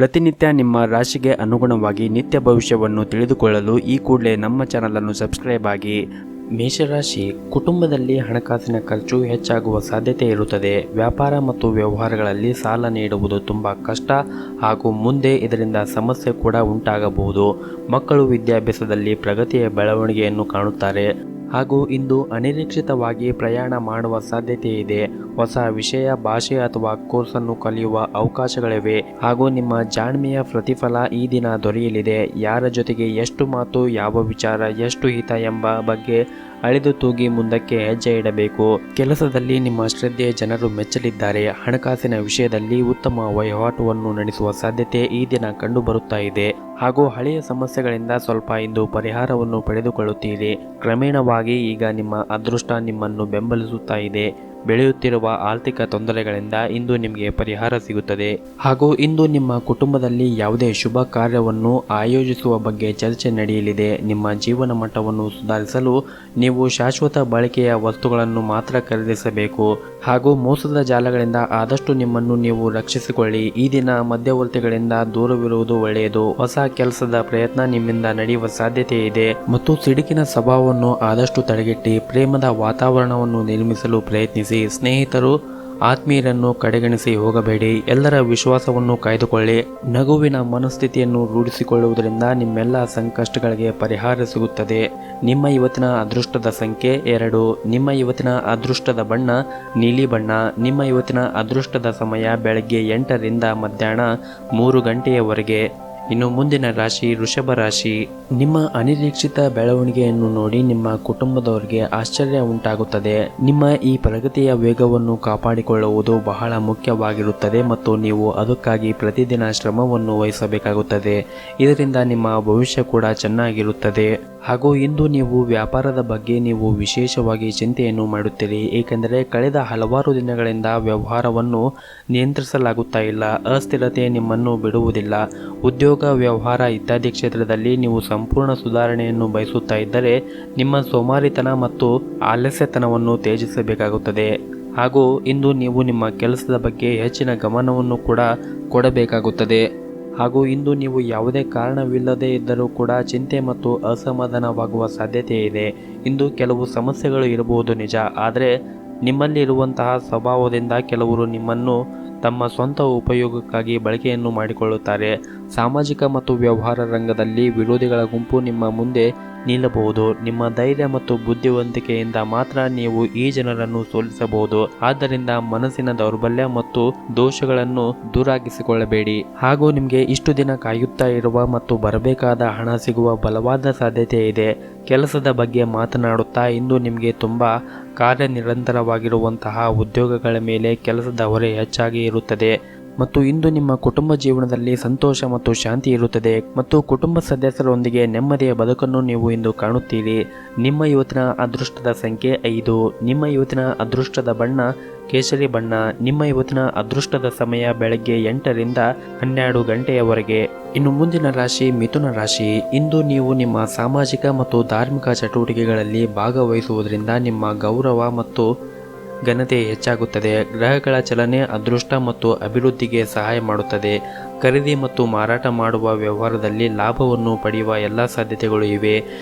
ಪ್ರತಿನಿತ್ಯ ನಿಮ್ಮ ರಾಶಿಗೆ ಅನುಗುಣವಾಗಿ ನಿತ್ಯ ಭವಿಷ್ಯವನ್ನು ತಿಳಿದುಕೊಳ್ಳಲು ಈ ಕೂಡಲೇ ನಮ್ಮ ಚಾನಲನ್ನು ಸಬ್ಸ್ಕ್ರೈಬ್ ಆಗಿ. ಮೇಷರಾಶಿ, ಕುಟುಂಬದಲ್ಲಿ ಹಣಕಾಸಿನ ಖರ್ಚು ಹೆಚ್ಚಾಗುವ ಸಾಧ್ಯತೆ ಇರುತ್ತದೆ. ವ್ಯಾಪಾರ ಮತ್ತು ವ್ಯವಹಾರಗಳಲ್ಲಿ ಸಾಲ ನೀಡುವುದು ತುಂಬ ಕಷ್ಟ ಹಾಗೂ ಮುಂದೆ ಇದರಿಂದ ಸಮಸ್ಯೆ ಕೂಡ ಉಂಟಾಗಬಹುದು. ಮಕ್ಕಳು ವಿದ್ಯಾಭ್ಯಾಸದಲ್ಲಿ ಪ್ರಗತಿಯ ಬೆಳವಣಿಗೆಯನ್ನು ಕಾಣುತ್ತಾರೆ ಹಾಗೂ ಇಂದು ಅನಿರೀಕ್ಷಿತವಾಗಿ ಪ್ರಯಾಣ ಮಾಡುವ ಸಾಧ್ಯತೆ ಇದೆ. ಹೊಸ ವಿಷಯ, ಭಾಷೆ ಅಥವಾ ಕೋರ್ಸನ್ನು ಕಲಿಯುವ ಅವಕಾಶಗಳಿವೆ ಹಾಗೂ ನಿಮ್ಮ ಜಾಣ್ಮೆಯ ಪ್ರತಿಫಲ ಈ ದಿನ ದೊರೆಯಲಿದೆ. ಯಾರ ಜೊತೆಗೆ ಎಷ್ಟು ಮಾತು, ಯಾವ ವಿಚಾರ ಎಷ್ಟು ಹಿತ ಎಂಬ ಬಗ್ಗೆ ಅಳೆದು ತೂಗಿ ಮುಂದಕ್ಕೆ ಹೆಜ್ಜೆ ಇಡಬೇಕು. ಕೆಲಸದಲ್ಲಿ ನಿಮ್ಮ ಶ್ರದ್ಧೆ ಜನರು ಮೆಚ್ಚಲಿದ್ದಾರೆ. ಹಣಕಾಸಿನ ವಿಷಯದಲ್ಲಿ ಉತ್ತಮ ವಹಿವಾಟುವನ್ನು ನಡೆಸುವ ಸಾಧ್ಯತೆ ಈ ದಿನ ಕಂಡು ಬರುತ್ತಾ ಇದೆ ಹಾಗೂ ಹಳೆಯ ಸಮಸ್ಯೆಗಳಿಂದ ಸ್ವಲ್ಪ ಇಂದು ಪರಿಹಾರವನ್ನು ಪಡೆದುಕೊಳ್ಳುತ್ತೀರಿ. ಕ್ರಮೇಣವಾಗಿ ಈಗ ನಿಮ್ಮ ಅದೃಷ್ಟ ನಿಮ್ಮನ್ನು ಬೆಂಬಲಿಸುತ್ತಾ ಇದೆ. ಬೆಳೆಯುತ್ತಿರುವ ಆರ್ಥಿಕ ತೊಂದರೆಗಳಿಂದ ಇಂದು ನಿಮಗೆ ಪರಿಹಾರ ಸಿಗುತ್ತದೆ ಹಾಗೂ ಇಂದು ನಿಮ್ಮ ಕುಟುಂಬದಲ್ಲಿ ಯಾವುದೇ ಶುಭ ಕಾರ್ಯವನ್ನು ಆಯೋಜಿಸುವ ಬಗ್ಗೆ ಚರ್ಚೆ ನಡೆಯಲಿದೆ. ನಿಮ್ಮ ಜೀವನ ಮಟ್ಟವನ್ನು ಸುಧಾರಿಸಲು ನೀವು ಶಾಶ್ವತ ಬಳಕೆಯ ವಸ್ತುಗಳನ್ನು ಮಾತ್ರ ಖರೀದಿಸಬೇಕು ಹಾಗೂ ಮೋಸದ ಜಾಲಗಳಿಂದ ಆದಷ್ಟು ನಿಮ್ಮನ್ನು ನೀವು ರಕ್ಷಿಸಿಕೊಳ್ಳಿ. ಈ ದಿನ ಮಧ್ಯವರ್ತಿಗಳಿಂದ ದೂರವಿರುವುದು ಒಳ್ಳೆಯದು. ಹೊಸ ಕೆಲಸದ ಪ್ರಯತ್ನ ನಿಮ್ಮಿಂದ ನಡೆಯುವ ಸಾಧ್ಯತೆ ಇದೆ ಮತ್ತು ಸಿಡುಕಿನ ಸ್ವಭಾವವನ್ನು ಆದಷ್ಟು ತಡೆಗಟ್ಟಿ ಪ್ರೇಮದ ವಾತಾವರಣವನ್ನು ನಿರ್ಮಿಸಲು ಪ್ರಯತ್ನಿಸಿ. ಸ್ನೇಹಿತರು, ಆತ್ಮೀಯರನ್ನು ಕಡೆಗಣಿಸಿ ಹೋಗಬೇಡಿ. ಎಲ್ಲರ ವಿಶ್ವಾಸವನ್ನು ಕಾಯ್ದುಕೊಳ್ಳಿ. ನಗುವಿನ ಮನಸ್ಥಿತಿಯನ್ನು ರೂಢಿಸಿಕೊಳ್ಳುವುದರಿಂದ ನಿಮ್ಮೆಲ್ಲ ಸಂಕಷ್ಟಗಳಿಗೆ ಪರಿಹಾರ ಸಿಗುತ್ತದೆ. ನಿಮ್ಮ ಇವತ್ತಿನ ಅದೃಷ್ಟದ ಸಂಖ್ಯೆ 2. ನಿಮ್ಮ ಇವತ್ತಿನ ಅದೃಷ್ಟದ ಬಣ್ಣ ನೀಲಿ ಬಣ್ಣ. ನಿಮ್ಮ ಇವತ್ತಿನ ಅದೃಷ್ಟದ ಸಮಯ ಬೆಳಗ್ಗೆ 8 ರಿಂದ ಮಧ್ಯಾಹ್ನ 3 ಗಂಟೆಯವರೆಗೆ. ಇನ್ನು ಮುಂದಿನ ರಾಶಿ ವೃಷಭ ರಾಶಿ. ನಿಮ್ಮ ಅನಿರೀಕ್ಷಿತ ಬೆಳವಣಿಗೆಯನ್ನು ನೋಡಿ ನಿಮ್ಮ ಕುಟುಂಬದವರಿಗೆ ಆಶ್ಚರ್ಯ ಉಂಟಾಗುತ್ತದೆ. ನಿಮ್ಮ ಈ ಪ್ರಗತಿಯ ವೇಗವನ್ನು ಕಾಪಾಡಿಕೊಳ್ಳುವುದು ಬಹಳ ಮುಖ್ಯವಾಗಿರುತ್ತದೆ ಮತ್ತು ನೀವು ಅದಕ್ಕಾಗಿ ಪ್ರತಿದಿನ ಶ್ರಮವನ್ನು ವಹಿಸಬೇಕಾಗುತ್ತದೆ. ಇದರಿಂದ ನಿಮ್ಮ ಭವಿಷ್ಯ ಕೂಡ ಚೆನ್ನಾಗಿರುತ್ತದೆ ಹಾಗೂ ಇಂದು ನೀವು ವ್ಯಾಪಾರದ ಬಗ್ಗೆ ನೀವು ವಿಶೇಷವಾಗಿ ಚಿಂತೆಯನ್ನು ಮಾಡುತ್ತೀರಿ, ಏಕೆಂದರೆ ಕಳೆದ ಹಲವಾರು ದಿನಗಳಿಂದ ವ್ಯವಹಾರವನ್ನು ನಿಯಂತ್ರಿಸಲಾಗುತ್ತಾ ಇಲ್ಲ. ಅಸ್ಥಿರತೆ ನಿಮ್ಮನ್ನು ಬಿಡುವುದಿಲ್ಲ. ಉದ್ಯೋಗ, ವ್ಯವಹಾರ ಇತ್ಯಾದಿ ಕ್ಷೇತ್ರದಲ್ಲಿ ನೀವು ಸಂಪೂರ್ಣ ಸುಧಾರಣೆಯನ್ನು ಬಯಸುತ್ತಾ ಇದ್ದರೆ ನಿಮ್ಮ ಸೋಮಾರಿತನ ಮತ್ತು ಆಲಸ್ಯತನವನ್ನು ತ್ಯಜಿಸಬೇಕಾಗುತ್ತದೆ ಹಾಗೂ ಇಂದು ನೀವು ನಿಮ್ಮ ಕೆಲಸದ ಬಗ್ಗೆ ಹೆಚ್ಚಿನ ಗಮನವನ್ನು ಕೂಡ ಕೊಡಬೇಕಾಗುತ್ತದೆ ಹಾಗೂ ಇಂದು ನೀವು ಯಾವುದೇ ಕಾರಣವಿಲ್ಲದೇ ಇದ್ದರೂ ಕೂಡ ಚಿಂತೆ ಮತ್ತು ಅಸಮಾಧಾನವಾಗುವ ಸಾಧ್ಯತೆ ಇದೆ. ಇಂದು ಕೆಲವು ಸಮಸ್ಯೆಗಳು ಇರಬಹುದು ನಿಜ, ಆದರೆ ನಿಮ್ಮಲ್ಲಿರುವಂತಹ ಸ್ವಭಾವದಿಂದ ಕೆಲವರು ನಿಮ್ಮನ್ನು ತಮ್ಮ ಸ್ವಂತ ಉಪಯೋಗಕ್ಕಾಗಿ ಬಳಕೆಯನ್ನು ಮಾಡಿಕೊಳ್ಳುತ್ತಾರೆ. ಸಾಮಾಜಿಕ ಮತ್ತು ವ್ಯವಹಾರ ರಂಗದಲ್ಲಿ ವಿರೋಧಿಗಳ ಗುಂಪು ನಿಮ್ಮ ಮುಂದೆ ನಿಲ್ಲಬಹುದು. ನಿಮ್ಮ ಧೈರ್ಯ ಮತ್ತು ಬುದ್ಧಿವಂತಿಕೆಯಿಂದ ಮಾತ್ರ ನೀವು ಈ ಜನರನ್ನು ಸೋಲಿಸಬಹುದು. ಆದ್ದರಿಂದ ಮನಸ್ಸಿನ ದೌರ್ಬಲ್ಯ ಮತ್ತು ದೋಷಗಳನ್ನು ದೂರಾಗಿಸಿಕೊಳ್ಳಬೇಡಿ ಹಾಗೂ ನಿಮಗೆ ಇಷ್ಟು ದಿನ ಕಾಯುತ್ತಾ ಇರುವ ಮತ್ತು ಬರಬೇಕಾದ ಹಣ ಸಿಗುವ ಬಲವಾದ ಸಾಧ್ಯತೆ ಇದೆ. ಕೆಲಸದ ಬಗ್ಗೆ ಮಾತನಾಡುತ್ತಾ ಇಂದು ನಿಮಗೆ ತುಂಬ ಕಾರ್ಯನಿರಂತರವಾಗಿರುವಂತಹ ಉದ್ಯೋಗಗಳ ಮೇಲೆ ಕೆಲಸದ ಹೊರೆ ಹೆಚ್ಚಾಗಿ ಇರುತ್ತದೆ ಮತ್ತು ಇಂದು ನಿಮ್ಮ ಕುಟುಂಬ ಜೀವನದಲ್ಲಿ ಸಂತೋಷ ಮತ್ತು ಶಾಂತಿ ಇರುತ್ತದೆ ಮತ್ತು ಕುಟುಂಬ ಸದಸ್ಯರೊಂದಿಗೆ ನೆಮ್ಮದಿಯ ಬದುಕನ್ನು ನೀವು ಇಂದು ಕಾಣುತ್ತೀರಿ. ನಿಮ್ಮ ಇವತ್ತಿನ ಅದೃಷ್ಟದ ಸಂಖ್ಯೆ 5. ನಿಮ್ಮ ಇವತ್ತಿನ ಅದೃಷ್ಟದ ಬಣ್ಣ ಕೇಸರಿ ಬಣ್ಣ. ನಿಮ್ಮ ಇವತ್ತಿನ ಅದೃಷ್ಟದ ಸಮಯ ಬೆಳಗ್ಗೆ 8 ರಿಂದ 12 ಗಂಟೆಯವರೆಗೆ. ಇನ್ನು ಮುಂದಿನ ರಾಶಿ ಮಿಥುನ ರಾಶಿ. ಇಂದು ನೀವು ನಿಮ್ಮ ಸಾಮಾಜಿಕ ಮತ್ತು ಧಾರ್ಮಿಕ ಚಟುವಟಿಕೆಗಳಲ್ಲಿ ಭಾಗವಹಿಸುವುದರಿಂದ ನಿಮ್ಮ ಗೌರವ ಮತ್ತು ಘನತೆ ಹೆಚ್ಚಾಗುತ್ತದೆ. ಗ್ರಹಗಳ ಚಲನೆ ಅದೃಷ್ಟ ಮತ್ತು ಅಭಿವೃದ್ಧಿಗೆ ಸಹಾಯ ಮಾಡುತ್ತದೆ. ಖರೀದಿ ಮತ್ತು ಮಾರಾಟ ಮಾಡುವ ವ್ಯವಹಾರದಲ್ಲಿ ಲಾಭವನ್ನು ಪಡೆಯುವ ಎಲ್ಲ ಸಾಧ್ಯತೆಗಳು ಇವೆ.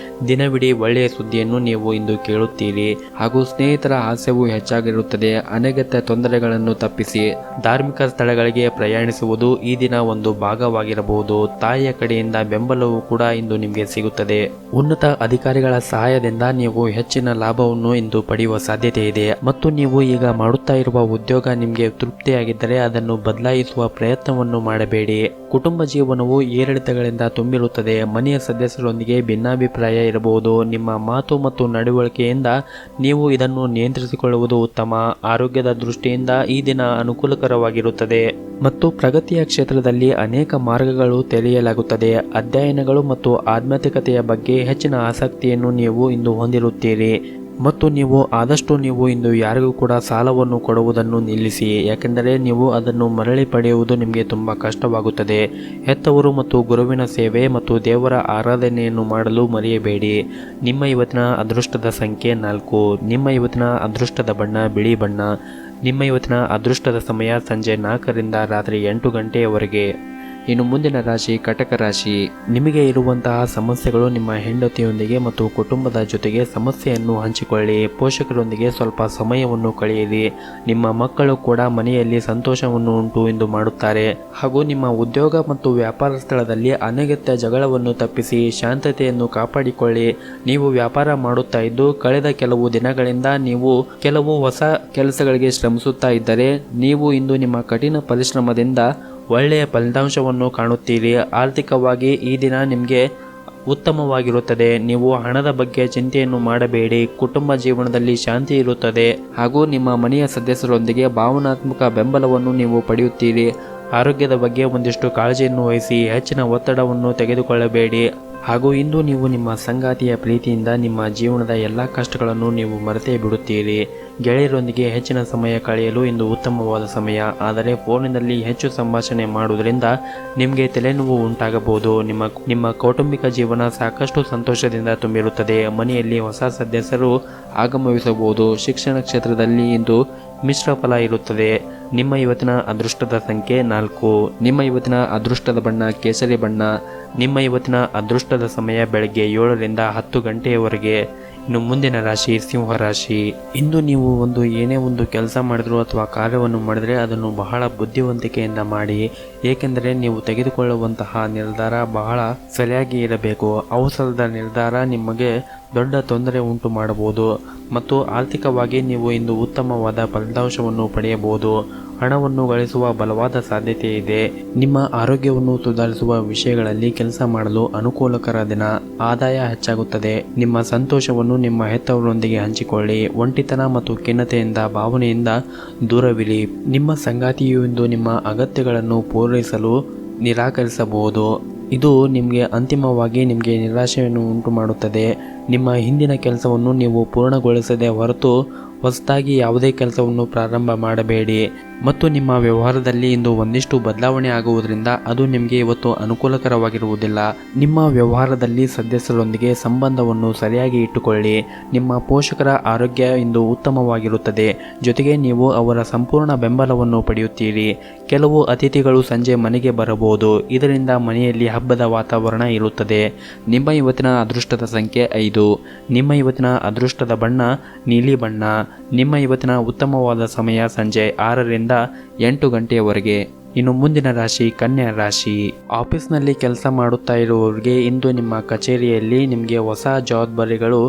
ದಿನವಿಡೀ ಒಳ್ಳೆಯ ಸುದ್ದಿಯನ್ನು ನೀವು ಇಂದು ಕೇಳುತ್ತೀರಿ ಹಾಗೂ ಸ್ನೇಹಿತರ ಹಾಸ್ಯವು ಹೆಚ್ಚಾಗಿರುತ್ತದೆ. ಅನಗತ್ಯ ತೊಂದರೆಗಳನ್ನು ತಪ್ಪಿಸಿ ಧಾರ್ಮಿಕ ಸ್ಥಳಗಳಿಗೆ ಪ್ರಯಾಣಿಸುವುದು ಈ ದಿನ ಒಂದು ಭಾಗವಾಗಿರಬಹುದು. ತಾಯಿಯ ಕಡೆಯಿಂದ ಬೆಂಬಲವು ಕೂಡ ಇಂದು ನಿಮಗೆ ಸಿಗುತ್ತದೆ. ಉನ್ನತ ಅಧಿಕಾರಿಗಳ ಸಹಾಯದಿಂದ ನೀವು ಹೆಚ್ಚಿನ ಲಾಭವನ್ನು ಇಂದು ಪಡೆಯುವ ಸಾಧ್ಯತೆ ಇದೆ ಮತ್ತು ನೀವು ಈಗ ಮಾಡುತ್ತಾ ಇರುವ ಉದ್ಯೋಗ ನಿಮಗೆ ತೃಪ್ತಿಯಾಗಿದ್ದರೆ ಅದನ್ನು ಬದಲಾಯಿಸುವ ಪ್ರಯತ್ನವನ್ನು ಮಾಡಬೇಡಿ. ಕುಟುಂಬ ಜೀವನವು ಏರಿಳಿತಗಳಿಂದ ತುಂಬಿರುತ್ತದೆ. ಮನೆಯ ಸದಸ್ಯರೊಂದಿಗೆ ಭಿನ್ನಾಭಿಪ್ರಾಯ ಇರಬಹುದು. ನಿಮ್ಮ ಮಾತು ಮತ್ತು ನಡವಳಿಕೆಯಿಂದ ನೀವು ಇದನ್ನು ನಿಯಂತ್ರಿಸಿಕೊಳ್ಳುವುದು ಉತ್ತಮ. ಆರೋಗ್ಯದ ದೃಷ್ಟಿಯಿಂದ ಈ ದಿನ ಅನುಕೂಲಕರವಾಗಿರುತ್ತದೆ ಮತ್ತು ಪ್ರಗತಿಯ ಕ್ಷೇತ್ರದಲ್ಲಿ ಅನೇಕ ಮಾರ್ಗಗಳು ತೆರೆಯಲಾಗುತ್ತದೆ. ಅಧ್ಯಯನಗಳು ಮತ್ತು ಆಧ್ಯಾತ್ಮಿಕತೆಯ ಬಗ್ಗೆ ಹೆಚ್ಚಿನ ಆಸಕ್ತಿಯನ್ನು ನೀವು ಇಂದು ಹೊಂದಿರುತ್ತೀರಿ ಮತ್ತು ಆದಷ್ಟು ನೀವು ಇಂದು ಯಾರಿಗೂ ಕೂಡ ಸಾಲವನ್ನು ಕೊಡುವುದನ್ನು ನಿಲ್ಲಿಸಿ, ಯಾಕೆಂದರೆ ನೀವು ಅದನ್ನು ಮರಳಿ ಪಡೆಯುವುದು ನಿಮಗೆ ತುಂಬ ಕಷ್ಟವಾಗುತ್ತದೆ. ಹೆತ್ತವರು ಮತ್ತು ಗುರುವಿನ ಸೇವೆ ಮತ್ತು ದೇವರ ಆರಾಧನೆಯನ್ನು ಮಾಡಲು ಮರೆಯಬೇಡಿ. ನಿಮ್ಮ ಇವತ್ತಿನ ಅದೃಷ್ಟದ ಸಂಖ್ಯೆ 4. ನಿಮ್ಮ ಇವತ್ತಿನ ಅದೃಷ್ಟದ ಬಣ್ಣ ಬಿಳಿ ಬಣ್ಣ. ನಿಮ್ಮ ಇವತ್ತಿನ ಅದೃಷ್ಟದ ಸಮಯ ಸಂಜೆ 4 ರಿಂದ ರಾತ್ರಿ 8 ಗಂಟೆಯವರೆಗೆ. ಇನ್ನು ಮುಂದಿನ ರಾಶಿ ಕಟಕ ರಾಶಿ. ನಿಮಗೆ ಇರುವಂತಹ ಸಮಸ್ಯೆಗಳು ನಿಮ್ಮ ಹೆಂಡತಿಯೊಂದಿಗೆ ಮತ್ತು ಕುಟುಂಬದ ಜೊತೆಗೆ ಸಮಸ್ಯೆಯನ್ನು ಹಂಚಿಕೊಳ್ಳಿ. ಪೋಷಕರೊಂದಿಗೆ ಸ್ವಲ್ಪ ಸಮಯವನ್ನು ಕಳೆಯಿರಿ. ನಿಮ್ಮ ಮಕ್ಕಳು ಕೂಡ ಮನೆಯಲ್ಲಿ ಸಂತೋಷವನ್ನು ಉಂಟು ಎಂದು ಮಾಡುತ್ತಾರೆ. ಹಾಗೂ ನಿಮ್ಮ ಉದ್ಯೋಗ ಮತ್ತು ವ್ಯಾಪಾರ ಸ್ಥಳದಲ್ಲಿ ಅನಗತ್ಯ ಜಗಳವನ್ನು ತಪ್ಪಿಸಿ ಶಾಂತತೆಯನ್ನು ಕಾಪಾಡಿಕೊಳ್ಳಿ. ನೀವು ವ್ಯಾಪಾರ ಮಾಡುತ್ತಾ ಇದ್ದು ಕಳೆದ ಕೆಲವು ದಿನಗಳಿಂದ ನೀವು ಕೆಲವು ಹೊಸ ಕೆಲಸಗಳಿಗೆ ಶ್ರಮಿಸುತ್ತಾ ಇದ್ದರೆ ನೀವು ಇಂದು ನಿಮ್ಮ ಕಠಿಣ ಪರಿಶ್ರಮದಿಂದ ಒಳ್ಳೆಯ ಫಲಿತಾಂಶವನ್ನು ಕಾಣುತ್ತೀರಿ. ಆರ್ಥಿಕವಾಗಿ ಈ ದಿನ ನಿಮಗೆ ಉತ್ತಮವಾಗಿರುತ್ತದೆ. ನೀವು ಹಣದ ಬಗ್ಗೆ ಚಿಂತೆಯನ್ನು ಮಾಡಬೇಡಿ. ಕುಟುಂಬ ಜೀವನದಲ್ಲಿ ಶಾಂತಿ ಇರುತ್ತದೆ ಹಾಗೂ ನಿಮ್ಮ ಮನೆಯ ಸದಸ್ಯರೊಂದಿಗೆ ಭಾವನಾತ್ಮಕ ಬೆಂಬಲವನ್ನು ನೀವು ಪಡೆಯುತ್ತೀರಿ. ಆರೋಗ್ಯದ ಬಗ್ಗೆ ಒಂದಿಷ್ಟು ಕಾಳಜಿಯನ್ನು ವಹಿಸಿ. ಹೆಚ್ಚಿನ ಒತ್ತಡವನ್ನು ತೆಗೆದುಕೊಳ್ಳಬೇಡಿ. ಹಾಗೂ ಇಂದು ನೀವು ನಿಮ್ಮ ಸಂಗಾತಿಯ ಪ್ರೀತಿಯಿಂದ ನಿಮ್ಮ ಜೀವನದ ಎಲ್ಲ ಕಷ್ಟಗಳನ್ನು ನೀವು ಮರೆತೇ ಬಿಡುತ್ತೀರಿ. ಗೆಳೆಯರೊಂದಿಗೆ ಹೆಚ್ಚಿನ ಸಮಯ ಕಳೆಯಲು ಇಂದು ಉತ್ತಮವಾದ ಸಮಯ. ಆದರೆ ಫೋನಿನಲ್ಲಿ ಹೆಚ್ಚು ಸಂಭಾಷಣೆ ಮಾಡುವುದರಿಂದ ನಿಮಗೆ ತಲೆನೋವು ಉಂಟಾಗಬಹುದು. ನಿಮ್ಮ ಕೌಟುಂಬಿಕ ಜೀವನ ಸಾಕಷ್ಟು ಸಂತೋಷದಿಂದ ತುಂಬಿರುತ್ತದೆ. ಮನೆಯಲ್ಲಿ ಹೊಸ ಸದಸ್ಯರು ಆಗಮಿಸಬಹುದು. ಶಿಕ್ಷಣ ಕ್ಷೇತ್ರದಲ್ಲಿ ಇಂದು ಮಿಶ್ರ ಫಲ ಇರುತ್ತದೆ. ನಿಮ್ಮ ಇವತ್ತಿನ ಅದೃಷ್ಟದ ಸಂಖ್ಯೆ 4. ನಿಮ್ಮ ಇವತ್ತಿನ ಅದೃಷ್ಟದ ಬಣ್ಣ ಕೇಸರಿ ಬಣ್ಣ. ನಿಮ್ಮ ಇವತ್ತಿನ ಅದೃಷ್ಟದ ಸಮಯ ಬೆಳಗ್ಗೆ 7 ರಿಂದ 10 ಗಂಟೆಯವರೆಗೆ. ಇನ್ನು ಮುಂದಿನ ರಾಶಿ ಸಿಂಹ ರಾಶಿ. ಇಂದು ನೀವು ಏನೇ ಒಂದು ಕೆಲಸ ಮಾಡಿದ್ರು ಅಥವಾ ಕಾರ್ಯವನ್ನು ಮಾಡಿದರೆ ಅದನ್ನು ಬಹಳ ಬುದ್ಧಿವಂತಿಕೆಯಿಂದ ಮಾಡಿ. ಏಕೆಂದರೆ ನೀವು ತೆಗೆದುಕೊಳ್ಳುವಂತಹ ನಿರ್ಧಾರ ಬಹಳ ಸರಿಯಾಗಿ ಇರಬೇಕು. ಅವಸರದ ನಿರ್ಧಾರ ನಿಮಗೆ ದೊಡ್ಡ ತೊಂದರೆ ಉಂಟು ಮಾಡಬಹುದು ಮತ್ತು ಆರ್ಥಿಕವಾಗಿ ನೀವು ಇಂದು ಉತ್ತಮವಾದ ಫಲಿತಾಂಶವನ್ನು ಪಡೆಯಬಹುದು. ಹಣವನ್ನು ಗಳಿಸುವ ಬಲವಾದ ಸಾಧ್ಯತೆ ಇದೆ. ನಿಮ್ಮ ಆರೋಗ್ಯವನ್ನು ಸುಧಾರಿಸುವ ವಿಷಯಗಳಲ್ಲಿ ಕೆಲಸ ಮಾಡಲು ಅನುಕೂಲಕರ ದಿನ. ಆದಾಯ ಹೆಚ್ಚಾಗುತ್ತದೆ. ನಿಮ್ಮ ಸಂತೋಷವನ್ನು ನಿಮ್ಮ ಹೆತ್ತವರೊಂದಿಗೆ ಹಂಚಿಕೊಳ್ಳಿ. ಒಂಟಿತನ ಮತ್ತು ಖಿನ್ನತೆಯಿಂದ ಭಾವನೆಯಿಂದ ದೂರವಿರಿ. ನಿಮ್ಮ ಸಂಗಾತಿಯು ಇಂದು ನಿಮ್ಮ ಅಗತ್ಯಗಳನ್ನು ಪೂರೈಸಲು ನಿರಾಕರಿಸಬಹುದು. ಇದು ಅಂತಿಮವಾಗಿ ನಿಮಗೆ ನಿರಾಶೆಯನ್ನು ಉಂಟು ಮಾಡುತ್ತದೆ. ನಿಮ್ಮ ಹಿಂದಿನ ಕೆಲಸವನ್ನು ನೀವು ಪೂರ್ಣಗೊಳಿಸದೆ ಹೊರತು ಹೊಸದಾಗಿ ಯಾವುದೇ ಕೆಲಸವನ್ನು ಪ್ರಾರಂಭ ಮಾಡಬೇಡಿ. ಮತ್ತು ನಿಮ್ಮ ವ್ಯವಹಾರದಲ್ಲಿ ಇಂದು ಒಂದಿಷ್ಟು ಬದಲಾವಣೆ ಆಗುವುದರಿಂದ ಅದು ನಿಮಗೆ ಇವತ್ತು ಅನುಕೂಲಕರವಾಗಿರುವುದಿಲ್ಲ. ನಿಮ್ಮ ವ್ಯವಹಾರದಲ್ಲಿ ಸದಸ್ಯರೊಂದಿಗೆ ಸಂಬಂಧವನ್ನು ಸರಿಯಾಗಿ ಇಟ್ಟುಕೊಳ್ಳಿ. ನಿಮ್ಮ ಪೋಷಕರ ಆರೋಗ್ಯ ಇಂದು ಉತ್ತಮವಾಗಿರುತ್ತದೆ. ಜೊತೆಗೆ ನೀವು ಅವರ ಸಂಪೂರ್ಣ ಬೆಂಬಲವನ್ನು ಪಡೆಯುತ್ತೀರಿ. ಕೆಲವು ಅತಿಥಿಗಳು ಸಂಜೆ ಮನೆಗೆ ಬರಬಹುದು. ಇದರಿಂದ ಮನೆಯಲ್ಲಿ ಹಬ್ಬದ ವಾತಾವರಣ ಇರುತ್ತದೆ. ನಿಮ್ಮ ಇವತ್ತಿನ ಅದೃಷ್ಟದ ಸಂಖ್ಯೆ 5. ನಿಮ್ಮ ಇವತ್ತಿನ ಅದೃಷ್ಟದ ಬಣ್ಣ ನೀಲಿ ಬಣ್ಣ. ನಿಮ್ಮ ಇವತ್ತಿನ ಉತ್ತಮವಾದ ಸಮಯ ಸಂಜೆ 6 ರಿಂದ 8 ಗಂಟೆಯವರೆಗೆ. ಇನ್ನು ಮುಂದಿನ ರಾಶಿ ಕನ್ಯಾ ರಾಶಿ. ಆಫೀಸ್ನಲ್ಲಿ ಕೆಲಸ ಮಾಡುತ್ತಾ ಇರುವವರಿಗೆ ಇಂದು ನಿಮ್ಮ ಕಚೇರಿಯಲ್ಲಿ ನಿಮಗೆ ಹೊಸ ಜವಾಬ್ದಾರಿಗಳು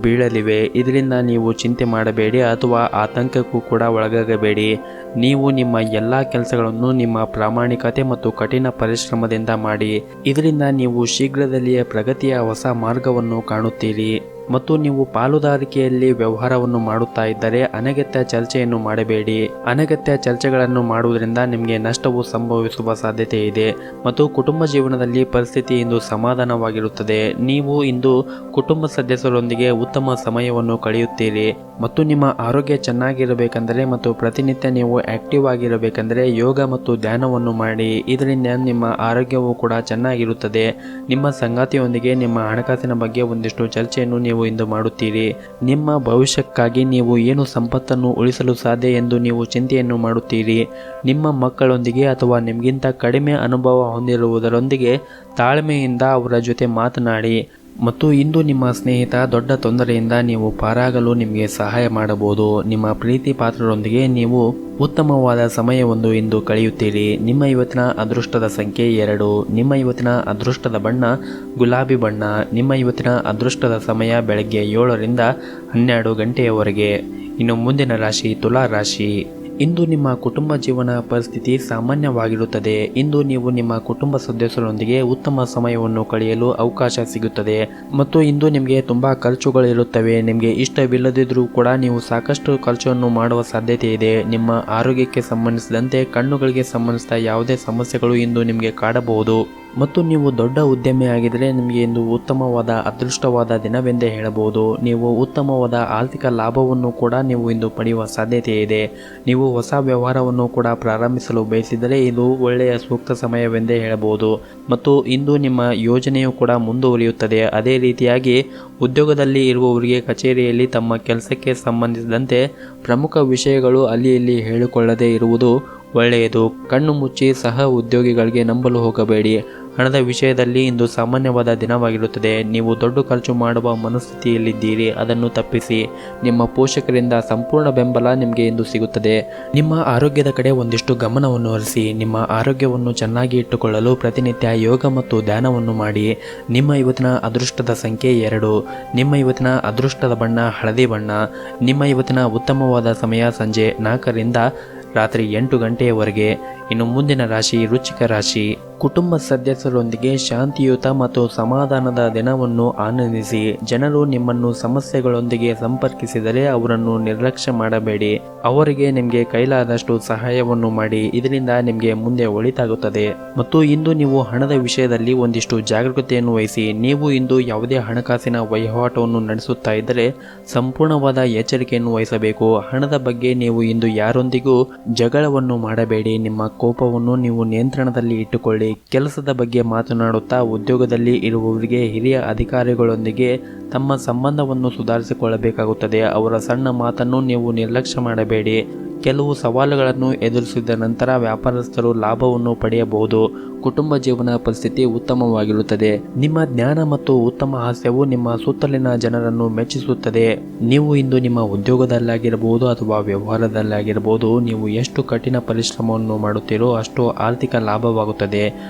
ಬೀಳಲಿವೆ. ಇದರಿಂದ ನೀವು ಚಿಂತೆ ಮಾಡಬೇಡಿ ಅಥವಾ ಆತಂಕಕ್ಕೂ ಕೂಡ ಒಳಗಾಗಬೇಡಿ. ನೀವು ನಿಮ್ಮ ಎಲ್ಲ ಕೆಲಸಗಳನ್ನು ನಿಮ್ಮ ಪ್ರಾಮಾಣಿಕತೆ ಮತ್ತು ಕಠಿಣ ಪರಿಶ್ರಮದಿಂದ ಮಾಡಿ. ಇದರಿಂದ ನೀವು ಶೀಘ್ರದಲ್ಲಿಯೇ ಪ್ರಗತಿಯ ಹೊಸ ಮಾರ್ಗವನ್ನು ಕಾಣುತ್ತೀರಿ. ಮತ್ತು ನೀವು ಪಾಲುದಾರಿಕೆಯಲ್ಲಿ ವ್ಯವಹಾರವನ್ನು ಮಾಡುತ್ತಾ ಇದ್ದರೆ ಅನಗತ್ಯ ಚರ್ಚೆಯನ್ನು ಮಾಡಬೇಡಿ. ಅನಗತ್ಯ ಚರ್ಚೆಗಳನ್ನು ಮಾಡುವುದರಿಂದ ನಿಮಗೆ ನಷ್ಟವು ಸಂಭವಿಸುವ ಸಾಧ್ಯತೆ ಇದೆ. ಮತ್ತು ಕುಟುಂಬ ಜೀವನದಲ್ಲಿ ಪರಿಸ್ಥಿತಿ ಇಂದು ಸಮಾಧಾನವಾಗಿರುತ್ತದೆ. ನೀವು ಇಂದು ಕುಟುಂಬ ಸದಸ್ಯರೊಂದಿಗೆ ಉತ್ತಮ ಸಮಯವನ್ನು ಕಳೆಯುತ್ತೀರಿ. ಮತ್ತು ನಿಮ್ಮ ಆರೋಗ್ಯ ಚೆನ್ನಾಗಿರಬೇಕೆಂದರೆ ಮತ್ತು ಪ್ರತಿನಿತ್ಯ ನೀವು ಆಕ್ಟಿವ್ ಆಗಿರಬೇಕೆಂದರೆ ಯೋಗ ಮತ್ತು ಧ್ಯಾನವನ್ನು ಮಾಡಿ. ಇದರಿಂದ ನಿಮ್ಮ ಆರೋಗ್ಯವು ಕೂಡ ಚೆನ್ನಾಗಿರುತ್ತದೆ. ನಿಮ್ಮ ಸಂಗಾತಿಯೊಂದಿಗೆ ನಿಮ್ಮ ಹಣಕಾಸಿನ ಬಗ್ಗೆ ಒಂದಿಷ್ಟು ಚರ್ಚೆಯನ್ನು ನೀವು ಇಂದು ಮಾಡುತ್ತೀರಿ. ನಿಮ್ಮ ಭವಿಷ್ಯಕ್ಕಾಗಿ ನೀವು ಏನು ಸಂಪತ್ತನ್ನು ಉಳಿಸಲು ಸಾಧ್ಯ ಎಂದು ನೀವು ಚಿಂತೆಯನ್ನು ಮಾಡುತ್ತೀರಿ. ನಿಮ್ಮ ಮಕ್ಕಳೊಂದಿಗೆ ಅಥವಾ ನಿಮಗಿಂತ ಕಡಿಮೆ ಅನುಭವ ಹೊಂದಿರುವುದರೊಂದಿಗೆ ತಾಳ್ಮೆಯಿಂದ ಅವರ ಜೊತೆ ಮಾತನಾಡಿ. ಮತ್ತು ಇಂದು ನಿಮ್ಮ ಸ್ನೇಹಿತ ದೊಡ್ಡ ತೊಂದರೆಯಿಂದ ನೀವು ಪಾರಾಗಲು ನಿಮಗೆ ಸಹಾಯ ಮಾಡಬಹುದು. ನಿಮ್ಮ ಪ್ರೀತಿ ಪಾತ್ರರೊಂದಿಗೆ ನೀವು ಉತ್ತಮವಾದ ಸಮಯವನ್ನು ಇಂದು ಕಳೆಯುತ್ತೀರಿ. ನಿಮ್ಮ ಇವತ್ತಿನ ಅದೃಷ್ಟದ ಸಂಖ್ಯೆ 2. ನಿಮ್ಮ ಇವತ್ತಿನ ಅದೃಷ್ಟದ ಬಣ್ಣ ಗುಲಾಬಿ ಬಣ್ಣ. ನಿಮ್ಮ ಇವತ್ತಿನ ಅದೃಷ್ಟದ ಸಮಯ ಬೆಳಗ್ಗೆ 7 ರಿಂದ 12 ಗಂಟೆಯವರೆಗೆ. ಇನ್ನು ಮುಂದಿನ ರಾಶಿ ತುಲಾ ರಾಶಿ. ಇಂದು ನಿಮ್ಮ ಕುಟುಂಬ ಜೀವನ ಪರಿಸ್ಥಿತಿ ಸಾಮಾನ್ಯವಾಗಿರುತ್ತದೆ. ಇಂದು ನೀವು ನಿಮ್ಮ ಕುಟುಂಬ ಸದಸ್ಯರೊಂದಿಗೆ ಉತ್ತಮ ಸಮಯವನ್ನು ಕಳೆಯಲು ಅವಕಾಶ ಸಿಗುತ್ತದೆ. ಮತ್ತು ಇಂದು ನಿಮಗೆ ತುಂಬ ಖರ್ಚುಗಳಿರುತ್ತವೆ. ನಿಮಗೆ ಇಷ್ಟವಿಲ್ಲದಿದ್ದರೂ ಕೂಡ ನೀವು ಸಾಕಷ್ಟು ಖರ್ಚನ್ನು ಮಾಡುವ ಸಾಧ್ಯತೆ ಇದೆ. ನಿಮ್ಮ ಆರೋಗ್ಯಕ್ಕೆ ಸಂಬಂಧಿಸಿದಂತೆ ಕಣ್ಣುಗಳಿಗೆ ಸಂಬಂಧಿಸಿದ ಯಾವುದೇ ಸಮಸ್ಯೆಗಳು ಇಂದು ನಿಮಗೆ ಕಾಡಬಹುದು. ಮತ್ತು ನೀವು ದೊಡ್ಡ ಉದ್ಯಮಿಯಾಗಿದ್ದರೆ ನಿಮಗೆ ಇಂದು ಉತ್ತಮವಾದ ಅದೃಷ್ಟವಾದ ದಿನವೆಂದೇ ಹೇಳಬಹುದು. ನೀವು ಉತ್ತಮವಾದ ಆರ್ಥಿಕ ಲಾಭವನ್ನು ಕೂಡ ನೀವು ಇಂದು ಪಡೆಯುವ ಸಾಧ್ಯತೆ ಇದೆ. ನೀವು ಹೊಸ ವ್ಯವಹಾರವನ್ನು ಕೂಡ ಪ್ರಾರಂಭಿಸಲು ಬಯಸಿದರೆ ಇದು ಒಳ್ಳೆಯ ಸೂಕ್ತ ಸಮಯವೆಂದೇ ಹೇಳಬಹುದು. ಮತ್ತು ಇಂದು ನಿಮ್ಮ ಯೋಜನೆಯು ಕೂಡ ಮುಂದುವರಿಯುತ್ತದೆ. ಅದೇ ರೀತಿಯಾಗಿ ಉದ್ಯೋಗದಲ್ಲಿ ಇರುವವರಿಗೆ ಕಚೇರಿಯಲ್ಲಿ ತಮ್ಮ ಕೆಲಸಕ್ಕೆ ಸಂಬಂಧಿಸಿದಂತೆ ಪ್ರಮುಖ ವಿಷಯಗಳು ಅಲ್ಲಿ ಇಲ್ಲಿ ಹೇಳಿಕೊಳ್ಳದೇ ಇರುವುದು ಒಳ್ಳೆಯದು. ಕಣ್ಣು ಮುಚ್ಚಿ ಸಹ ಉದ್ಯೋಗಿಗಳಿಗೆ ನಂಬಲು ಹೋಗಬೇಡಿ. ಹಣದ ವಿಷಯದಲ್ಲಿ ಇಂದು ಸಾಮಾನ್ಯವಾದ ದಿನವಾಗಿರುತ್ತದೆ. ನೀವು ದೊಡ್ಡ ಖರ್ಚು ಮಾಡುವ ಮನಸ್ಥಿತಿಯಲ್ಲಿದ್ದೀರಿ, ಅದನ್ನು ತಪ್ಪಿಸಿ. ನಿಮ್ಮ ಪೋಷಕರಿಂದ ಸಂಪೂರ್ಣ ಬೆಂಬಲ ನಿಮಗೆ ಇಂದು ಸಿಗುತ್ತದೆ. ನಿಮ್ಮ ಆರೋಗ್ಯದ ಕಡೆ ಒಂದಿಷ್ಟು ಗಮನವನ್ನು ಹರಿಸಿ. ನಿಮ್ಮ ಆರೋಗ್ಯವನ್ನು ಚೆನ್ನಾಗಿ ಇಟ್ಟುಕೊಳ್ಳಲು ಪ್ರತಿನಿತ್ಯ ಯೋಗ ಮತ್ತು ಧ್ಯಾನವನ್ನು ಮಾಡಿ. ನಿಮ್ಮ ಇವತ್ತಿನ ಅದೃಷ್ಟದ ಸಂಖ್ಯೆ 2. ನಿಮ್ಮ ಇವತ್ತಿನ ಅದೃಷ್ಟದ ಬಣ್ಣ ಹಳದಿ ಬಣ್ಣ. ನಿಮ್ಮ ಇವತ್ತಿನ ಉತ್ತಮವಾದ ಸಮಯ ಸಂಜೆ 4 ರಿಂದ ರಾತ್ರಿ 8 ಗಂಟೆಯವರೆಗೆ. ಇನ್ನು ಮುಂದಿನ ರಾಶಿ ವೃಶ್ಚಿಕ ರಾಶಿ. ಕುಟುಂಬ ಸದಸ್ಯರೊಂದಿಗೆ ಶಾಂತಿಯುತ ಮತ್ತು ಸಮಾಧಾನದ ದಿನವನ್ನು ಆನಂದಿಸಿ. ಜನರು ನಿಮ್ಮನ್ನು ಸಮಸ್ಯೆಗಳೊಂದಿಗೆ ಸಂಪರ್ಕಿಸಿದರೆ ಅವರನ್ನು ನಿರ್ಲಕ್ಷ್ಯ ಮಾಡಬೇಡಿ. ಅವರಿಗೆ ನಿಮಗೆ ಕೈಲಾದಷ್ಟು ಸಹಾಯವನ್ನು ಮಾಡಿ. ಇದರಿಂದ ನಿಮಗೆ ಮುಂದೆ ಒಳಿತಾಗುತ್ತದೆ. ಮತ್ತು ಇಂದು ನೀವು ಹಣದ ವಿಷಯದಲ್ಲಿ ಒಂದಿಷ್ಟು ಜಾಗರೂಕತೆಯನ್ನು ವಹಿಸಿ. ನೀವು ಇಂದು ಯಾವುದೇ ಹಣಕಾಸಿನ ವಹಿವಾಟವನ್ನು ನಡೆಸುತ್ತಾ ಇದ್ದರೆ ಸಂಪೂರ್ಣವಾದ ಎಚ್ಚರಿಕೆಯನ್ನು ವಹಿಸಬೇಕು. ಹಣದ ಬಗ್ಗೆ ನೀವು ಇಂದು ಯಾರೊಂದಿಗೂ ಜಗಳವನ್ನು ಮಾಡಬೇಡಿ. ನಿಮ್ಮ ಕೋಪವನ್ನು ನೀವು ನಿಯಂತ್ರಣದಲ್ಲಿ ಇಟ್ಟುಕೊಳ್ಳಿ. ಕೆಲಸದ ಬಗ್ಗೆ ಮಾತನಾಡುತ್ತಾ ಉದ್ಯೋಗದಲ್ಲಿ ಇರುವವರಿಗೆ ಹಿರಿಯ ಅಧಿಕಾರಿಗಳೊಂದಿಗೆ ತಮ್ಮ ಸಂಬಂಧವನ್ನು ಸುಧಾರಿಸಿಕೊಳ್ಳಬೇಕಾಗುತ್ತದೆ. ಅವರ ಸಣ್ಣ ಮಾತನ್ನು ನೀವು ನಿರ್ಲಕ್ಷ್ಯ ಮಾಡಬೇಡಿ. ಕೆಲವು ಸವಾಲುಗಳನ್ನು ಎದುರಿಸಿದ ನಂತರ ವ್ಯಾಪಾರಸ್ಥರು ಲಾಭವನ್ನು ಪಡೆಯಬಹುದು. ಕುಟುಂಬ ಜೀವನ ಪರಿಸ್ಥಿತಿ ಉತ್ತಮವಾಗಿರುತ್ತದೆ. ನಿಮ್ಮ ಜ್ಞಾನ ಮತ್ತು ಉತ್ತಮ ಹಾಸ್ಯವು ನಿಮ್ಮ ಸುತ್ತಲಿನ ಜನರನ್ನು ಮೆಚ್ಚಿಸುತ್ತದೆ. ನೀವು ಇಂದು ನಿಮ್ಮ ಉದ್ಯೋಗದಲ್ಲಾಗಿರಬಹುದು ಅಥವಾ ವ್ಯವಹಾರದಲ್ಲಾಗಿರಬಹುದು, ನೀವು ಎಷ್ಟು ಕಠಿಣ ಪರಿಶ್ರಮವನ್ನು ಮಾಡುತ್ತೀರೋ ಅಷ್ಟು ಆರ್ಥಿಕ ಲಾಭವಾಗುತ್ತದೆ.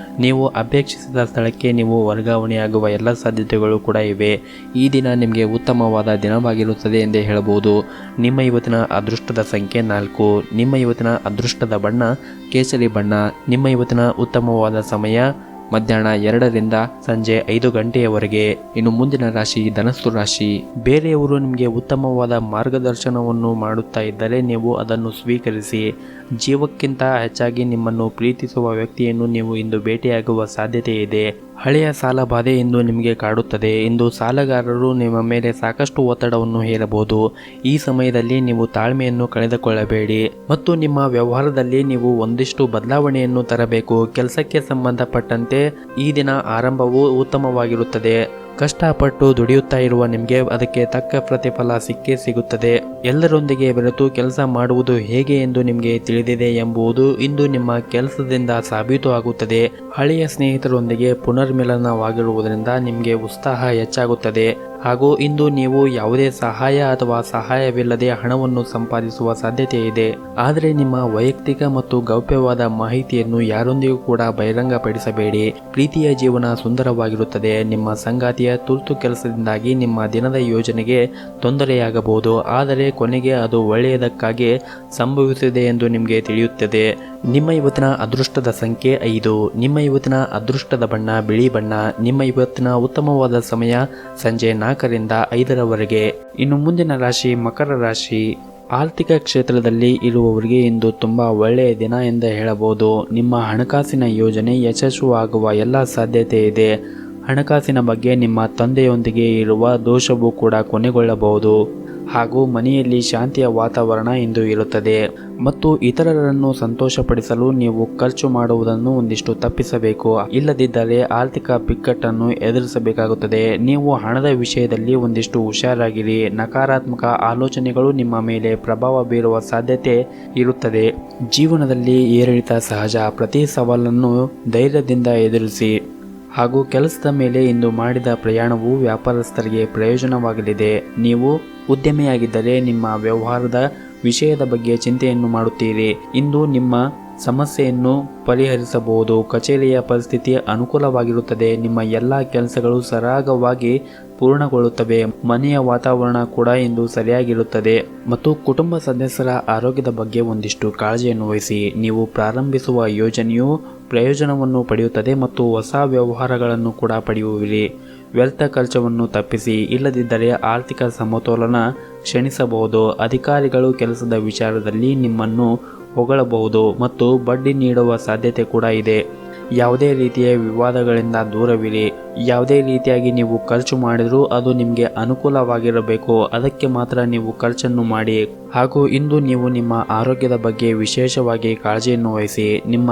ನೀವು ಅಪೇಕ್ಷಿಸಿದ ಸ್ಥಳಕ್ಕೆ ನೀವು ವರ್ಗಾವಣೆಯಾಗುವ ಎಲ್ಲ ಸಾಧ್ಯತೆಗಳು ಕೂಡ ಇವೆ. ಈ ದಿನ ನಿಮಗೆ ಉತ್ತಮವಾದ ದಿನವಾಗಿರುತ್ತದೆ ಎಂದೇ ಹೇಳಬಹುದು. ನಿಮ್ಮ ಇವತ್ತಿನ ಅದೃಷ್ಟದ ಸಂಖ್ಯೆ 4. ನಿಮ್ಮ ಇವತ್ತಿನ ಅದೃಷ್ಟದ ಬಣ್ಣ ಕೇಸರಿ ಬಣ್ಣ. ನಿಮ್ಮ ಇವತ್ತಿನ ಉತ್ತಮವಾದ ಸಮಯ ಮಧ್ಯಾಹ್ನ 2 ರಿಂದ ಸಂಜೆ 5 ಗಂಟೆಯವರೆಗೆ. ಇನ್ನು ಮುಂದಿನ ರಾಶಿ ಧನಸ್ಸು ರಾಶಿ. ಬೇರೆಯವರು ನಿಮಗೆ ಉತ್ತಮವಾದ ಮಾರ್ಗದರ್ಶನವನ್ನು ಮಾಡುತ್ತಾ ಇದ್ದರೆ ನೀವು ಅದನ್ನು ಸ್ವೀಕರಿಸಿ. ಜೀವಕ್ಕಿಂತ ಹೆಚ್ಚಾಗಿ ನಿಮ್ಮನ್ನು ಪ್ರೀತಿಸುವ ವ್ಯಕ್ತಿಯನ್ನು ನೀವು ಇಂದು ಭೇಟಿಯಾಗುವ ಸಾಧ್ಯತೆ ಇದೆ. ಹಳೆಯ ಸಾಲ ಬಾಧೆ ಇಂದು ನಿಮಗೆ ಕಾಡುತ್ತದೆ. ಇಂದು ಸಾಲಗಾರರು ನಿಮ್ಮ ಮೇಲೆ ಸಾಕಷ್ಟು ಒತ್ತಡವನ್ನು ಹೇರಬಹುದು. ಈ ಸಮಯದಲ್ಲಿ ನೀವು ತಾಳ್ಮೆಯನ್ನು ಕಳೆದುಕೊಳ್ಳಬೇಡಿ ಮತ್ತು ನಿಮ್ಮ ವ್ಯವಹಾರದಲ್ಲಿ ನೀವು ಒಂದಿಷ್ಟು ಬದಲಾವಣೆಯನ್ನು ತರಬೇಕು. ಕೆಲಸಕ್ಕೆ ಸಂಬಂಧಪಟ್ಟಂತೆ ಈ ದಿನ ಆರಂಭವು ಉತ್ತಮವಾಗಿರುತ್ತದೆ. ಕಷ್ಟಪಟ್ಟು ದುಡಿಯುತ್ತಾ ಇರುವ ನಿಮಗೆ ಅದಕ್ಕೆ ತಕ್ಕ ಪ್ರತಿಫಲ ಸಿಕ್ಕೇ ಸಿಗುತ್ತದೆ. ಎಲ್ಲರೊಂದಿಗೆ ಬೆರೆತು ಕೆಲಸ ಮಾಡುವುದು ಹೇಗೆ ಎಂದು ನಿಮಗೆ ತಿಳಿದಿದೆ ಎಂಬುದು ಇಂದು ನಿಮ್ಮ ಕೆಲಸದಿಂದ ಸಾಬೀತು ಆಗುತ್ತದೆ. ಹಳೆಯ ಸ್ನೇಹಿತರೊಂದಿಗೆ ಪುನರ್ಮಿಲನವಾಗಿರುವುದರಿಂದ ನಿಮಗೆ ಉತ್ಸಾಹ ಹೆಚ್ಚಾಗುತ್ತದೆ. ಹಾಗೂ ಇಂದು ನೀವು ಯಾವುದೇ ಸಹಾಯ ಅಥವಾ ಸಹಾಯವಿಲ್ಲದೆ ಹಣವನ್ನು ಸಂಪಾದಿಸುವ ಸಾಧ್ಯತೆ ಇದೆ. ಆದರೆ ನಿಮ್ಮ ವೈಯಕ್ತಿಕ ಮತ್ತು ಗೌಪ್ಯವಾದ ಮಾಹಿತಿಯನ್ನು ಯಾರೊಂದಿಗೂ ಕೂಡ ಬಹಿರಂಗಪಡಿಸಬೇಡಿ. ಪ್ರೀತಿಯ ಜೀವನ ಸುಂದರವಾಗಿರುತ್ತದೆ. ನಿಮ್ಮ ಸಂಗಾತಿಯ ತುರ್ತು ಕೆಲಸದಿಂದಾಗಿ ನಿಮ್ಮ ದಿನದ ಯೋಜನೆಗೆ ತೊಂದರೆಯಾಗಬಹುದು, ಆದರೆ ಕೊನೆಗೆ ಅದು ಒಳ್ಳೆಯದಕ್ಕಾಗಿ ಸಂಭವಿಸಿದೆ ಎಂದು ನಿಮಗೆ ತಿಳಿಯುತ್ತದೆ. ನಿಮ್ಮ ಇವತ್ತಿನ ಅದೃಷ್ಟದ ಸಂಖ್ಯೆ 5. ನಿಮ್ಮ ಇವತ್ತಿನ ಅದೃಷ್ಟದ ಬಣ್ಣ ಬಿಳಿ ಬಣ್ಣ. ನಿಮ್ಮ ಇವತ್ತಿನ ಉತ್ತಮವಾದ ಸಮಯ ಸಂಜೆ 4 ರಿಂದ 5ರವರೆಗೆ. ಇನ್ನು ಮುಂದಿನ ರಾಶಿ ಮಕರ ರಾಶಿ. ಆರ್ಥಿಕ ಕ್ಷೇತ್ರದಲ್ಲಿ ಇರುವವರಿಗೆ ಇಂದು ತುಂಬ ಒಳ್ಳೆಯ ದಿನ ಎಂದು ಹೇಳಬಹುದು. ನಿಮ್ಮ ಹಣಕಾಸಿನ ಯೋಜನೆ ಯಶಸ್ವಿಯಾಗುವ ಎಲ್ಲ ಸಾಧ್ಯತೆ ಇದೆ. ಹಣಕಾಸಿನ ಬಗ್ಗೆ ನಿಮ್ಮ ತಂದೆಯೊಂದಿಗೆ ಇರುವ ದೋಷವೂ ಕೂಡ ಕೊನೆಗೊಳ್ಳಬಹುದು. ಹಾಗೂ ಮನೆಯಲ್ಲಿ ಶಾಂತಿಯ ವಾತಾವರಣ ಇಂದು ಇರುತ್ತದೆ. ಮತ್ತು ಇತರರನ್ನು ಸಂತೋಷಪಡಿಸಲು ನೀವು ಖರ್ಚು ಮಾಡುವುದನ್ನು ಒಂದಿಷ್ಟು ತಪ್ಪಿಸಬೇಕು. ಇಲ್ಲದಿದ್ದರೆ ಆರ್ಥಿಕ ಬಿಕ್ಕಟ್ಟನ್ನು ಎದುರಿಸಬೇಕಾಗುತ್ತದೆ. ನೀವು ಹಣದ ವಿಷಯದಲ್ಲಿ ಒಂದಿಷ್ಟು ಹುಷಾರಾಗಿರಿ. ನಕಾರಾತ್ಮಕ ಆಲೋಚನೆಗಳು ನಿಮ್ಮ ಮೇಲೆ ಪ್ರಭಾವ ಬೀರುವ ಸಾಧ್ಯತೆ ಇರುತ್ತದೆ. ಜೀವನದಲ್ಲಿ ಏರಿಳಿತ ಸಹಜ. ಪ್ರತಿ ಸವಾಲನ್ನು ಧೈರ್ಯದಿಂದ ಎದುರಿಸಿ. ಹಾಗೂ ಕೆಲಸದ ಮೇಲೆ ಇಂದು ಮಾಡಿದ ಪ್ರಯಾಣವು ವ್ಯಾಪಾರಸ್ಥರಿಗೆ ಪ್ರಯೋಜನವಾಗಲಿದೆ. ನೀವು ಉದ್ಯಮಿಯಾಗಿದ್ದರೆ ನಿಮ್ಮ ವ್ಯವಹಾರದ ವಿಷಯದ ಬಗ್ಗೆ ಚಿಂತೆಯನ್ನು ಮಾಡುತ್ತೀರಿ. ಇಂದು ನಿಮ್ಮ ಸಮಸ್ಯೆಯನ್ನು ಪರಿಹರಿಸಬಹುದು. ಕಚೇರಿಯ ಪರಿಸ್ಥಿತಿ ಅನುಕೂಲವಾಗಿರುತ್ತದೆ. ನಿಮ್ಮ ಎಲ್ಲ ಕೆಲಸಗಳು ಸರಾಗವಾಗಿ ಪೂರ್ಣಗೊಳ್ಳುತ್ತವೆ. ಮನೆಯ ವಾತಾವರಣ ಕೂಡ ಇಂದು ಸರಿಯಾಗಿರುತ್ತದೆ. ಮತ್ತು ಕುಟುಂಬ ಸದಸ್ಯರ ಆರೋಗ್ಯದ ಬಗ್ಗೆ ಒಂದಿಷ್ಟು ಕಾಳಜಿಯನ್ನು ವಹಿಸಿ. ನೀವು ಪ್ರಾರಂಭಿಸುವ ಯೋಜನೆಯು ಪ್ರಯೋಜನವನ್ನು ಪಡೆಯುತ್ತದೆ ಮತ್ತು ಹೊಸ ವ್ಯವಹಾರಗಳನ್ನು ಕೂಡ ಪಡೆಯುವಿರಿ. ವ್ಯರ್ಥ ಖರ್ಚವನ್ನು ತಪ್ಪಿಸಿ. ಇಲ್ಲದಿದ್ದರೆ ಆರ್ಥಿಕ ಸಮತೋಲನ ಕ್ಷೀಣಿಸಬಹುದು. ಅಧಿಕಾರಿಗಳು ಕೆಲಸದ ವಿಚಾರದಲ್ಲಿ ನಿಮ್ಮನ್ನು ಹೊಗಳಬಹುದು ಮತ್ತು ಬಡ್ಡಿ ನೀಡುವ ಸಾಧ್ಯತೆ ಕೂಡ ಇದೆ. ಯಾವುದೇ ರೀತಿಯ ವಿವಾದಗಳಿಂದ ದೂರವಿರಿ. ಯಾವುದೇ ರೀತಿಯಾಗಿ ನೀವು ಖರ್ಚು ಮಾಡಿದರೂ ಅದು ನಿಮಗೆ ಅನುಕೂಲವಾಗಿರಬೇಕು, ಅದಕ್ಕೆ ಮಾತ್ರ ನೀವು ಖರ್ಚನ್ನು ಮಾಡಿ. ಹಾಗೂ ಇಂದು ನೀವು ನಿಮ್ಮ ಆರೋಗ್ಯದ ಬಗ್ಗೆ ವಿಶೇಷವಾಗಿ ಕಾಳಜಿಯನ್ನು ವಹಿಸಿ. ನಿಮ್ಮ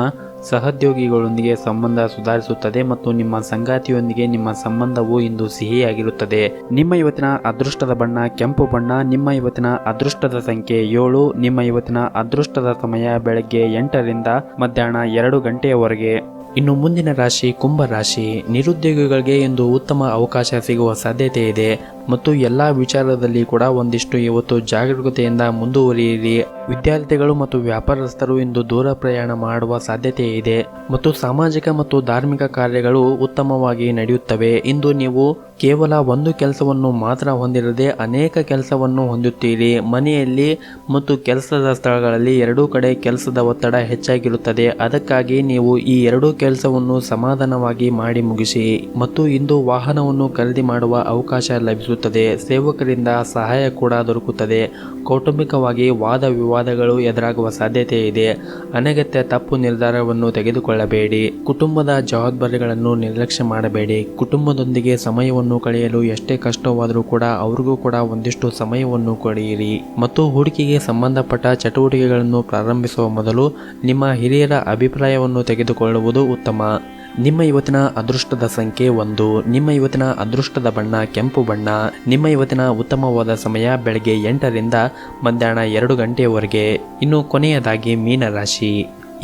ಸಹೋದ್ಯೋಗಿಗಳೊಂದಿಗೆ ಸಂಬಂಧ ಸುಧಾರಿಸುತ್ತದೆ ಮತ್ತು ನಿಮ್ಮ ಸಂಗಾತಿಯೊಂದಿಗೆ ನಿಮ್ಮ ಸಂಬಂಧವು ಇಂದು ಸಿಹಿಯಾಗಿರುತ್ತದೆ. ನಿಮ್ಮ ಇವತ್ತಿನ ಅದೃಷ್ಟದ ಬಣ್ಣ ಕೆಂಪು ಬಣ್ಣ. ನಿಮ್ಮ ಇವತ್ತಿನ ಅದೃಷ್ಟದ ಸಂಖ್ಯೆ 7. ನಿಮ್ಮ ಇವತ್ತಿನ ಅದೃಷ್ಟದ ಸಮಯ ಬೆಳಗ್ಗೆ 8ರಿಂದ ಮಧ್ಯಾಹ್ನ 2 ಗಂಟೆಯವರೆಗೆ. ಇನ್ನು ಮುಂದಿನ ರಾಶಿ ಕುಂಭ ರಾಶಿ. ನಿರುದ್ಯೋಗಿಗಳಿಗೆ ಇಂದು ಉತ್ತಮ ಅವಕಾಶ ಸಿಗುವ ಸಾಧ್ಯತೆ ಇದೆ ಮತ್ತು ಎಲ್ಲ ವಿಚಾರದಲ್ಲಿ ಕೂಡ ಒಂದಿಷ್ಟು ಇವತ್ತು ಜಾಗರೂಕತೆಯಿಂದ ಮುಂದುವರಿಯಿರಿ. ವಿದ್ಯಾರ್ಥಿಗಳು ಮತ್ತು ವ್ಯಾಪಾರಸ್ಥರು ಇಂದು ದೂರ ಪ್ರಯಾಣ ಮಾಡುವ ಸಾಧ್ಯತೆ ಇದೆ ಮತ್ತು ಸಾಮಾಜಿಕ ಮತ್ತು ಧಾರ್ಮಿಕ ಕಾರ್ಯಗಳು ಉತ್ತಮವಾಗಿ ನಡೆಯುತ್ತವೆ. ಇಂದು ನೀವು ಕೇವಲ ಒಂದು ಕೆಲಸವನ್ನು ಮಾತ್ರ ಹೊಂದಿರದೆ ಅನೇಕ ಕೆಲಸವನ್ನು ಹೊಂದುತ್ತೀರಿ. ಮನೆಯಲ್ಲಿ ಮತ್ತು ಕೆಲಸದ ಸ್ಥಳಗಳಲ್ಲಿ ಎರಡೂ ಕಡೆ ಕೆಲಸದ ಒತ್ತಡ ಹೆಚ್ಚಾಗಿರುತ್ತದೆ. ಅದಕ್ಕಾಗಿ ನೀವು ಈ ಎರಡೂ ಕೆಲಸವನ್ನು ಸಮಾಧಾನವಾಗಿ ಮಾಡಿ ಮುಗಿಸಿ. ಮತ್ತು ಇಂದು ವಾಹನವನ್ನು ಖರೀದಿ ಮಾಡುವ ಅವಕಾಶ ಲಭಿಸುತ್ತದೆ. ಸೇವಕರಿಂದ ಸಹಾಯ ಕೂಡ ದೊರಕುತ್ತದೆ. ಕೌಟುಂಬಿಕವಾಗಿ ವಾದ ವಿವಾದಗಳು ಎದುರಾಗುವ ಸಾಧ್ಯತೆ ಇದೆ. ಅನಗತ್ಯ ತಪ್ಪು ನಿರ್ಧಾರವನ್ನು ತೆಗೆದುಕೊಳ್ಳಬೇಡಿ. ಕುಟುಂಬದ ಜವಾಬ್ದಾರಿಗಳನ್ನು ನಿರ್ಲಕ್ಷ್ಯ ಮಾಡಬೇಡಿ. ಕುಟುಂಬದೊಂದಿಗೆ ಸಮಯವನ್ನು ಕಳೆಯಲು ಎಷ್ಟೇ ಕಷ್ಟವಾದರೂ ಕೂಡ ಅವ್ರಿಗೂ ಕೂಡ ಒಂದಿಷ್ಟು ಸಮಯವನ್ನು ಕೊಡಿಯಿರಿ. ಮತ್ತು ಹೂಡಿಕೆಗೆ ಸಂಬಂಧಪಟ್ಟ ಚಟುವಟಿಕೆಗಳನ್ನು ಪ್ರಾರಂಭಿಸುವ ಮೊದಲು ನಿಮ್ಮ ಹಿರಿಯರ ಅಭಿಪ್ರಾಯವನ್ನು ತೆಗೆದುಕೊಳ್ಳುವುದು ಉತ್ತಮ. ನಿಮ್ಮ ಇವತ್ತಿನ ಅದೃಷ್ಟದ ಸಂಖ್ಯೆ 1. ನಿಮ್ಮ ಇವತ್ತಿನ ಅದೃಷ್ಟದ ಬಣ್ಣ ಕೆಂಪು ಬಣ್ಣ. ನಿಮ್ಮ ಇವತ್ತಿನ ಉತ್ತಮವಾದ ಸಮಯ ಬೆಳಗ್ಗೆ 8ರಿಂದ ಮಧ್ಯಾಹ್ನ 2 ಗಂಟೆಯವರೆಗೆ. ಇನ್ನು ಕೊನೆಯದಾಗಿ ಮೀನ ರಾಶಿ.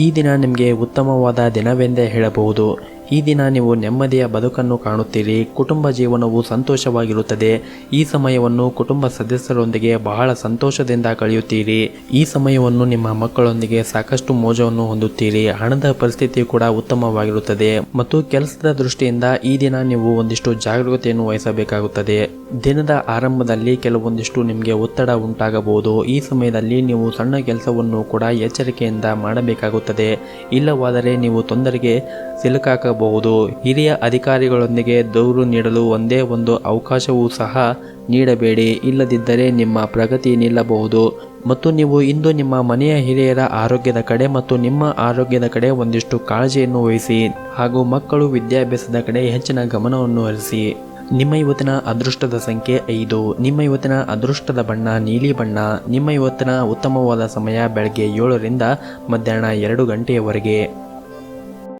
ಈ ದಿನ ನಿಮಗೆ ಉತ್ತಮವಾದ ದಿನವೆಂದೇ ಹೇಳಬಹುದು. ಈ ದಿನ ನೀವು ನೆಮ್ಮದಿಯ ಬದುಕನ್ನು ಕಾಣುತ್ತೀರಿ. ಕುಟುಂಬ ಜೀವನವು ಸಂತೋಷವಾಗಿರುತ್ತದೆ. ಈ ಸಮಯವನ್ನು ಕುಟುಂಬ ಸದಸ್ಯರೊಂದಿಗೆ ಬಹಳ ಸಂತೋಷದಿಂದ ಕಳೆಯುತ್ತೀರಿ. ಈ ಸಮಯವನ್ನು ನಿಮ್ಮ ಮಕ್ಕಳೊಂದಿಗೆ ಸಾಕಷ್ಟು ಮೋಜವನ್ನು ಹೊಂದುತ್ತೀರಿ. ಹಣದ ಪರಿಸ್ಥಿತಿ ಕೂಡ ಉತ್ತಮವಾಗಿರುತ್ತದೆ ಮತ್ತು ಕೆಲಸದ ದೃಷ್ಟಿಯಿಂದ ಈ ದಿನ ನೀವು ಒಂದಿಷ್ಟು ಜಾಗರೂಕತೆಯನ್ನು ವಹಿಸಬೇಕಾಗುತ್ತದೆ. ದಿನದ ಆರಂಭದಲ್ಲಿ ಕೆಲವೊಂದಿಷ್ಟು ನಿಮಗೆ ಒತ್ತಡ ಉಂಟಾಗಬಹುದು. ಈ ಸಮಯದಲ್ಲಿ ನೀವು ಸಣ್ಣ ಕೆಲಸವನ್ನು ಕೂಡ ಎಚ್ಚರಿಕೆಯಿಂದ ಮಾಡಬೇಕಾಗುತ್ತದೆ. ಇಲ್ಲವಾದರೆ ನೀವು ತೊಂದರೆಗೆ ಸಿಲುಕಾಗಬಹುದು. ಹಿರಿಯ ಅಧಿಕಾರಿಗಳೊಂದಿಗೆ ದೂರು ನೀಡಲು ಒಂದೇ ಒಂದು ಅವಕಾಶವೂ ಸಹ ನೀಡಬೇಡಿ. ಇಲ್ಲದಿದ್ದರೆ ನಿಮ್ಮ ಪ್ರಗತಿ ನಿಲ್ಲಬಹುದು. ಮತ್ತು ನೀವು ಇಂದು ನಿಮ್ಮ ಮನೆಯ ಹಿರಿಯರ ಆರೋಗ್ಯದ ಕಡೆ ಮತ್ತು ನಿಮ್ಮ ಆರೋಗ್ಯದ ಕಡೆ ಒಂದಿಷ್ಟು ಕಾಳಜಿಯನ್ನು ವಹಿಸಿ. ಹಾಗೂ ಮಕ್ಕಳು ವಿದ್ಯಾಭ್ಯಾಸದ ಕಡೆ ಹೆಚ್ಚಿನ ಗಮನವನ್ನು ಹರಿಸಿ. ನಿಮ್ಮ ಇವತ್ತಿನ ಅದೃಷ್ಟದ ಸಂಖ್ಯೆ 5. ನಿಮ್ಮ ಇವತ್ತಿನ ಅದೃಷ್ಟದ ಬಣ್ಣ ನೀಲಿ ಬಣ್ಣ. ನಿಮ್ಮ ಇವತ್ತಿನ ಉತ್ತಮವಾದ ಸಮಯ ಬೆಳಗ್ಗೆ 7ರಿಂದ ಮಧ್ಯಾಹ್ನ 2 ಗಂಟೆಯವರೆಗೆ.